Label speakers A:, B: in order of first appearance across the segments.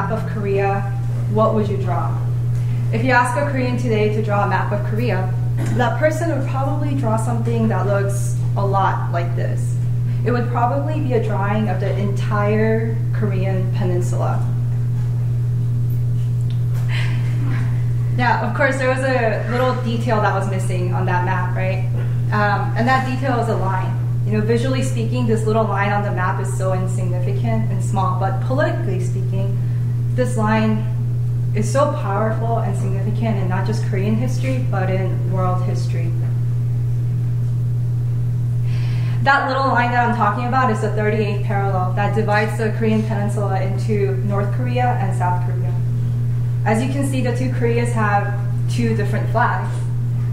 A: map of Korea, what would you draw? If you ask a Korean today to draw a map of Korea, that person would probably draw something that looks a lot like this. It would probably be a drawing of the entire Korean peninsula. Now, of course, there was a little detail that was missing on that map, right? And that detail is a line. You know, visually speaking, this little line on the map is so insignificant and small, but politically speaking, this line is so powerful and significant in not just Korean history, but in world history. That little line that I'm talking about is the 38th parallel that divides the Korean peninsula into North Korea and South Korea. As you can see, the two Koreas have two different flags.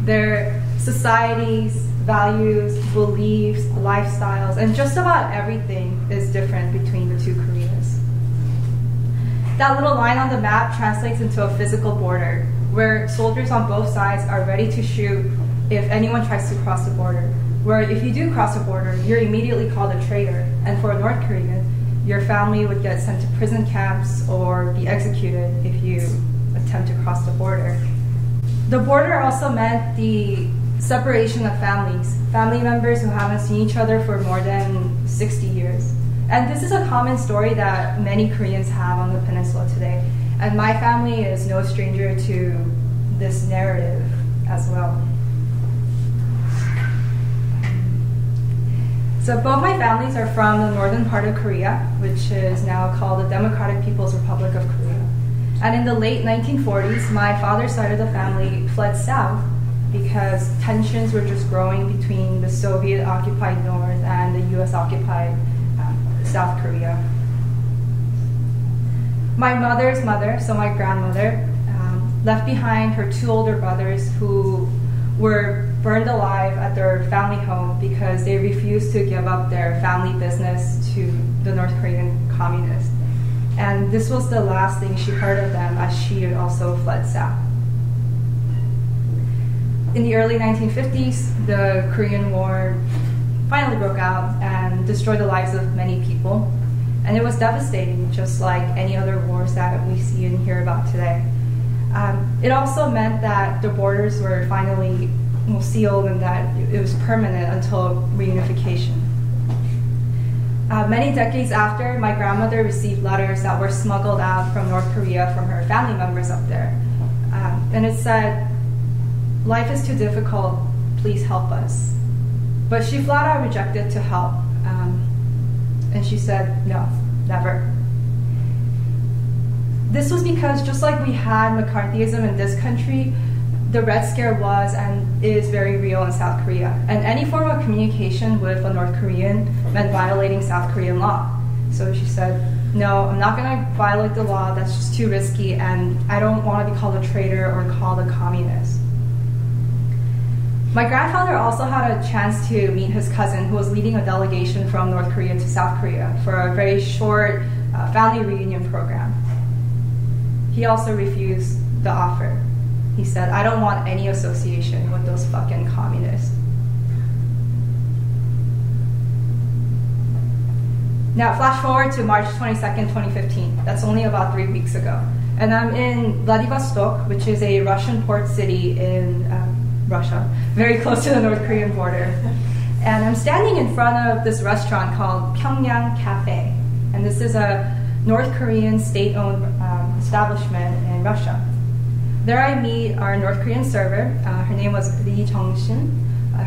A: Their societies, values, beliefs, lifestyles, and just about everything is different between the two Koreas. That little line on the map translates into a physical border, where soldiers on both sides are ready to shoot if anyone tries to cross the border. Where if you do cross the border, you're immediately called a traitor, and for a North Korean, your family would get sent to prison camps or be executed if you attempt to cross the border. The border also meant the separation of families, family members who haven't seen each other for more than 60 years. And this is a common story that many Koreans have on the peninsula today. And my family is no stranger to this narrative as well. So both my families are from the northern part of Korea, which is now called the Democratic People's Republic of Korea. And in the late 1940s, my father's side of the family fled south because tensions were just growing between the Soviet-occupied North and the US-occupied South Korea. My mother's mother, so my grandmother, left behind her two older brothers who were burned alive at their family home because they refused to give up their family business to the North Korean communists. And this was the last thing she heard of them as she had also fled south. In the early 1950s, the Korean War finally broke out and destroyed the lives of many people. And it was devastating, just like any other wars that we see and hear about today. It also meant that the borders were finally sealed and that it was permanent until reunification. Many decades after, my grandmother received letters that were smuggled out from North Korea from her family members up there. And it said, "Life is too difficult, please help us." But she flat out rejected to help. And she said, "No, never." This was because just like we had McCarthyism in this country, the Red Scare was and is very real in South Korea. And any form of communication with a North Korean meant violating South Korean law. So she said, "No, I'm not gonna violate the law, that's just too risky, and I don't wanna be called a traitor or called a communist." My grandfather also had a chance to meet his cousin who was leading a delegation from North Korea to South Korea for a very short family reunion program. He also refused the offer. He said, "I don't want any association with those fucking communists." Now, flash forward to March 22nd, 2015. That's only about 3 weeks ago. And I'm in Vladivostok, which is a Russian port city in Russia, very close to the North Korean border. And I'm standing in front of this restaurant called Pyongyang Cafe. And this is a North Korean state-owned establishment in Russia. There I meet our North Korean server. Her name was Lee Jung-shin.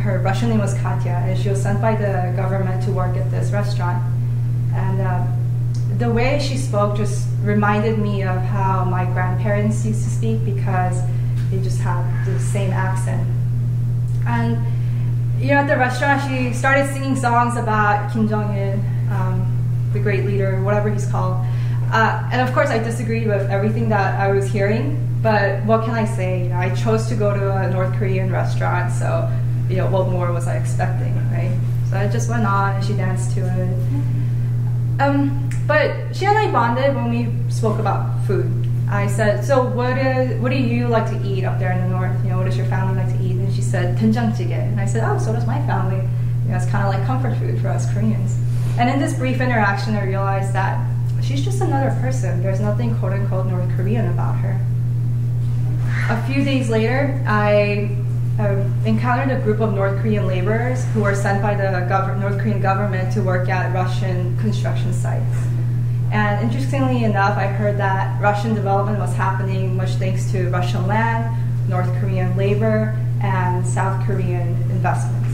A: Her Russian name was Katya, and she was sent by the government to work at this restaurant. And the way she spoke just reminded me of how my grandparents used to speak because they just have the same accent. And at the restaurant, she started singing songs about Kim Jong-un, the great leader, whatever he's called. And of course, I disagreed with everything that I was hearing, but what can I say? I chose to go to a North Korean restaurant, so what more was I expecting, right? So I just went on and she danced to it. But she and I bonded when we spoke about food. I said, "So what do you like to eat up there in the north? What does your family like to eat?" And she said, "된장찌개." And I said, "Oh, so does my family." It's kind of like comfort food for us Koreans. And in this brief interaction, I realized that she's just another person. There's nothing quote-unquote North Korean about her. A few days later, I encountered a group of North Korean laborers who were sent by the North Korean government to work at Russian construction sites. And interestingly enough, I heard that Russian development was happening much thanks to Russian land, North Korean labor, and South Korean investments.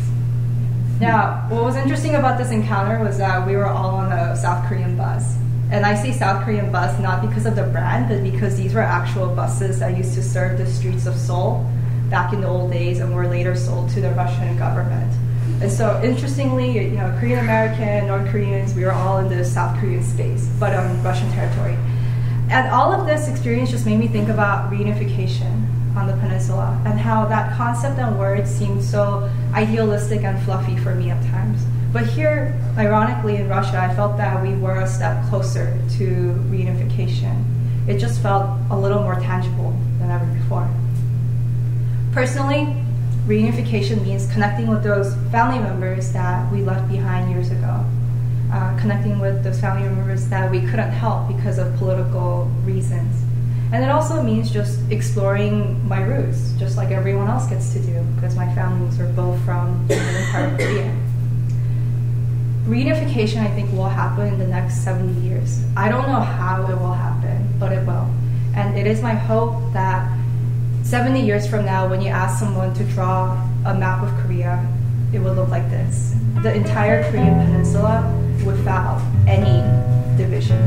A: Now, what was interesting about this encounter was that we were all on a South Korean bus. And I say South Korean bus not because of the brand, but because these were actual buses that used to serve the streets of Seoul back in the old days and were later sold to the Russian government. And so interestingly, Korean American, North Koreans, we were all in the South Korean space, but on Russian territory. And all of this experience just made me think about reunification on the peninsula and how that concept and word seemed so idealistic and fluffy for me at times. But here, ironically, in Russia, I felt that we were a step closer to reunification. It just felt a little more tangible than ever before. Personally, reunification means connecting with those family members that we left behind years ago, connecting with those family members that we couldn't help because of political reasons. And it also means just exploring my roots, just like everyone else gets to do, because my families are both from the northern part of Korea. Reunification, I think, will happen in the next 70 years. I don't know how it will happen, but it will. And it is my hope that 70 years from now, when you ask someone to draw a map of Korea, it will look like this. The entire Korean peninsula without any division.